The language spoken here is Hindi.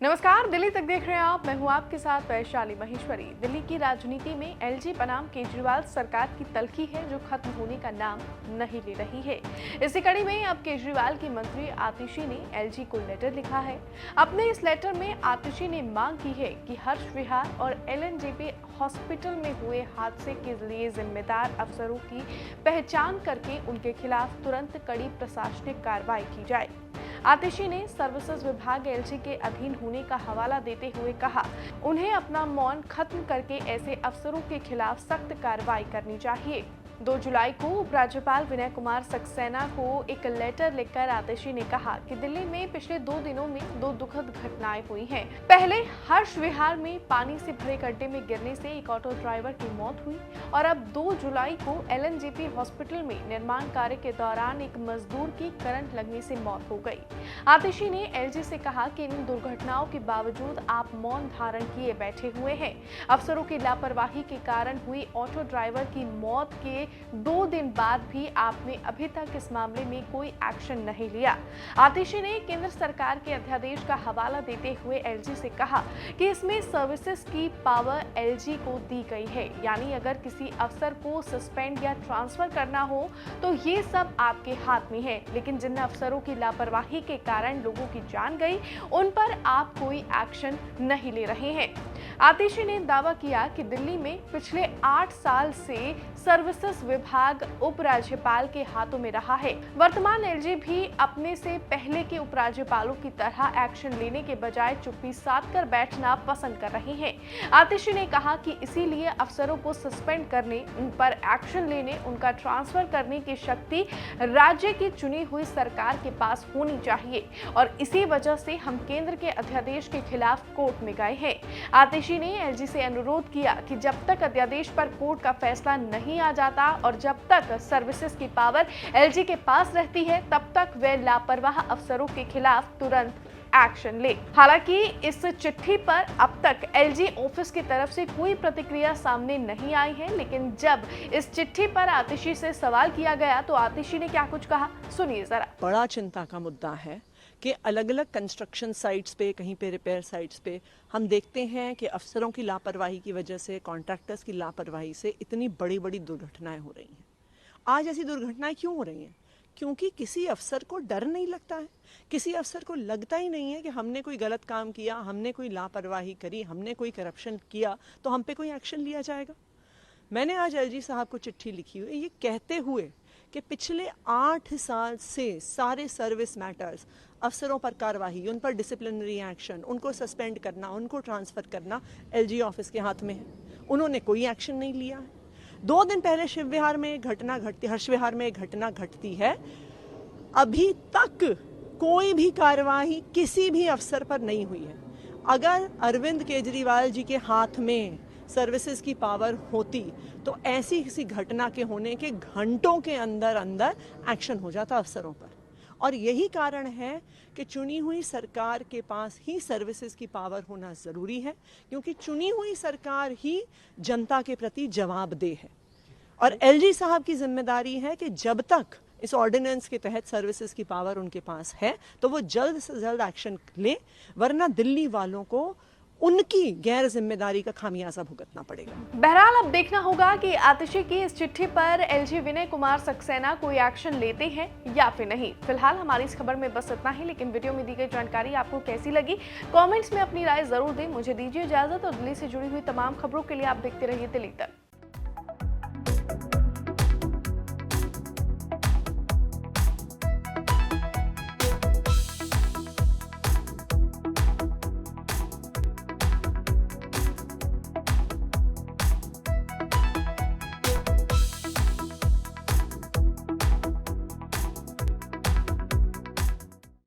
नमस्कार, दिल्ली तक देख रहे हैं आप। मैं हूं आपके साथ वैशाली महेश्वरी। दिल्ली की राजनीति में एलजी बनाम केजरीवाल सरकार की तल्खी है जो खत्म होने का नाम नहीं ले रही है। इसी कड़ी में अब केजरीवाल की मंत्री आतिशी ने एलजी को लेटर लिखा है। अपने इस लेटर में आतिशी ने मांग की है कि हर्ष विहार और एलएनजेपी हॉस्पिटल में हुए हादसे के लिए जिम्मेदार अफसरों की पहचान करके उनके खिलाफ तुरंत कड़ी प्रशासनिक कार्रवाई की जाए। आतिशी ने सर्विसेज विभाग एलजी के अधीन होने का हवाला देते हुए कहा, उन्हें अपना मौन खत्म करके ऐसे अफसरों के खिलाफ सख्त कार्रवाई करनी चाहिए। 2 जुलाई को उपराज्यपाल विनय कुमार सक्सेना को एक लेटर लिखकर आतिशी ने कहा कि दिल्ली में पिछले 2 दिनों में 2 दुखद घटनाएं हुई हैं। पहले हर्ष विहार में पानी से भरे गड्ढे में गिरने से एक ऑटो ड्राइवर की मौत हुई और अब 2 जुलाई को एलएनजेपी हॉस्पिटल में निर्माण कार्य के दौरान एक मजदूर की करंट लगने से मौत हो गई। आतिशी ने एलजी से कहा कि इन दुर्घटनाओं के बावजूद आप मौन धारण किए बैठे हुए हैं। अफसरों की लापरवाही के कारण हुई ऑटो ड्राइवर की मौत के 2 दिन बाद भी आपने अभी तक इस मामले में कोई एक्शन नहीं लिया। आतिशी ने केंद्र सरकार के अध्यादेश का हवाला देते हुए एलजी से कहा कि इसमें सर्विसेज की पावर एलजी को दी गई है, यानी अगर किसी अफसर को सस्पेंड या ट्रांसफर करना हो तो ये सब आपके हाथ में है, लेकिन जिन अफसरों की लापरवाही के कारण लोगों की जान गई उन पर आप कोई एक्शन नहीं ले रहे हैं। आतिशी ने दावा किया कि दिल्ली में पिछले 8 साल से सर्विसेज विभाग उपराज्यपाल के हाथों में रहा है। वर्तमान एलजी भी अपने से पहले के उपराज्यपालों की तरह एक्शन लेने के बजाय चुप्पी साध कर बैठना पसंद कर रहे हैं। आतिशी ने कहा कि इसीलिए अफसरों को सस्पेंड करने, उन पर एक्शन लेने, उनका ट्रांसफर करने की शक्ति राज्य की चुनी हुई सरकार के पास होनी चाहिए और इसी वजह से हम केंद्र के अध्यादेश के खिलाफ कोर्ट में गए हैं। आतिशी ने एलजी से अनुरोध किया कि जब तक अध्यादेश पर कोर्ट का फैसला नहीं आ जाता और जब तक सर्विसेज की पावर एलजी के पास रहती है तब तक वे लापरवाह अफसरों के खिलाफ तुरंत एक्शन ले। हालांकि इस चिट्ठी पर अब तक एलजी ऑफिस की तरफ से कोई प्रतिक्रिया सामने नहीं आई है, लेकिन जब इस चिट्ठी पर आतिशी से सवाल किया गया तो आतिशी ने क्या कुछ कहा, सुनिए जरा। बड़ा चिंता का मुद्दा है कि अलग अलग कंस्ट्रक्शन साइट्स पे, कहीं पे रिपेयर साइट्स पे हम देखते हैं कि अफसरों की लापरवाही की वजह से, कॉन्ट्रैक्टर्स की लापरवाही से इतनी बड़ी बड़ी दुर्घटनाएं हो रही हैं। आज ऐसी दुर्घटनाएं क्यों हो रही हैं? क्योंकि किसी अफसर को डर नहीं लगता है। किसी अफसर को लगता ही नहीं है कि हमने कोई गलत काम किया, हमने कोई लापरवाही करी, हमने कोई करप्शन किया तो हम पे कोई एक्शन लिया जाएगा। मैंने आज एलजी साहब को चिट्ठी लिखी हुई ये कहते हुए कि पिछले 8 साल से सारे सर्विस मैटर्स, अफसरों पर कार्रवाई, उन पर डिसिप्लिनरी एक्शन, उनको सस्पेंड करना, उनको ट्रांसफ़र करना एलजी ऑफिस के हाथ में है। उन्होंने कोई एक्शन नहीं लिया है। 2 दिन पहले शिव विहार में एक घटना घटती, हर्ष विहार में एक घटना घटती है, अभी तक कोई भी कार्रवाई किसी भी अफसर पर नहीं हुई है। अगर अरविंद केजरीवाल जी के हाथ में सर्विसेज की पावर होती तो ऐसी किसी घटना के होने के घंटों के अंदर अंदर एक्शन हो जाता अफसरों पर। और यही कारण है कि चुनी हुई सरकार के पास ही सर्विसेज की पावर होना ज़रूरी है, क्योंकि चुनी हुई सरकार ही जनता के प्रति जवाबदेह है। और एलजी साहब की जिम्मेदारी है कि जब तक इस ऑर्डिनेंस के तहत सर्विसेज की पावर उनके पास है तो वो जल्द से जल्द एक्शन ले, वरना दिल्ली वालों को उनकी गैर जिम्मेदारी का खामियाजा भुगतना पड़ेगा। बहरहाल अब देखना होगा कि आतिशी की इस चिट्ठी पर एलजी विनय कुमार सक्सेना कोई एक्शन लेते हैं या फिर नहीं। फिलहाल हमारी इस खबर में बस इतना ही, लेकिन वीडियो में दी गई जानकारी आपको कैसी लगी कमेंट्स में अपनी राय जरूर दें। मुझे दीजिए इजाजत और दिल्ली से जुड़ी हुई तमाम खबरों के लिए आप देखते रहिए दिल्ली तक।